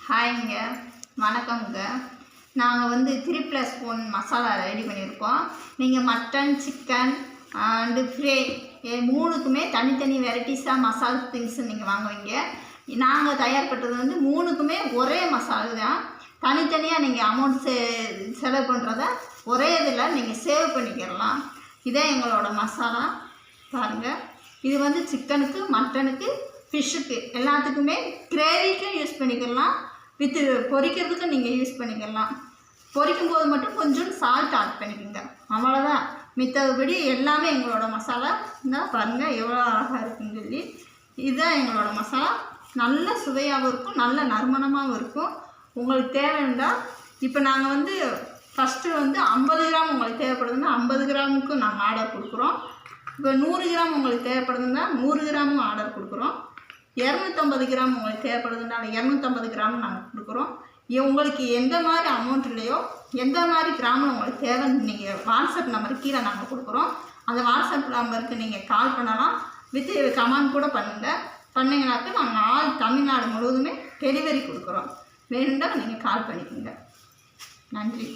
ஹாய்ங்க, வணக்கம்ங்க. நாங்கள் வந்து 3+1 மசாலா ரெடி பண்ணியிருக்கோம். நீங்கள் மட்டன், சிக்கன் அண்டு ஃப்ரை மூணுக்குமே தனித்தனி வெரைட்டிஸாக மசாலா திங்ஸ் நீங்கள் வாங்குவீங்க. நாங்கள் தயார் பண்ணுறது வந்து மூணுக்குமே ஒரே மசாலா தான். தனித்தனியாக நீங்கள் அமௌண்ட் செலவு பண்ணுறத ஒரே இதில் நீங்கள் சேவ் பண்ணிக்கிறலாம். இதே எங்களோட மசாலா பாருங்கள். இது வந்து சிக்கனுக்கு, மட்டனுக்கு, ஃபிஷ்ஷுக்கு எல்லாத்துக்குமே கிரேவிக்கும் யூஸ் பண்ணிக்கலாம். வித்து பொரிக்கிறதுக்கு நீங்கள் யூஸ் பண்ணிக்கலாம். பொரிக்கும் போது மட்டும் கொஞ்சம் சால்ட் ஆட் பண்ணிக்கோங்க, அவ்வளோதான். மித்தபடி எல்லாமே எங்களோட மசாலா தான். பாருங்கள் எவ்வளோ அழகாக இருக்குன்னு சொல்லி. இதுதான் எங்களோட மசாலா. நல்ல சுவையாகவும் இருக்கும், நல்ல நறுமணமாகவும் இருக்கும். உங்களுக்கு தேவைன்னா இப்போ நாங்கள் வந்து ஃபஸ்ட்டு வந்து 50 கிராம் உங்களுக்கு தேவைப்படுதுன்னா 50 கிராமுக்கு நாங்கள் ஆர்டர் கொடுக்குறோம். இப்போ 100 கிராம் உங்களுக்கு தேவைப்படுதுன்னா 100 கிராமும் ஆர்டர் கொடுக்குறோம். 250 கிராம் உங்களுக்கு தேவைப்படுதுனால 250 கிராம் நாங்கள் கொடுக்குறோம். உங்களுக்கு எந்த மாதிரி அமௌண்ட் இல்லையோ, எந்த மாதிரி கிராமில் உங்களுக்கு தேவைன்னு நீங்கள் வாட்ஸ்அப் நம்பர் கீழே நாங்கள் கொடுக்குறோம். அந்த வாட்ஸ்அப் நம்பருக்கு நீங்கள் கால் பண்ணலாம். வித் கமெண்ட் கூட பண்ணிங்கனாக்கா நாங்கள் தமிழ்நாடு முழுவதுமே டெலிவரி கொடுக்குறோம். வேணும்னா நீங்கள் கால் பண்ணிக்கோங்க. நன்றி.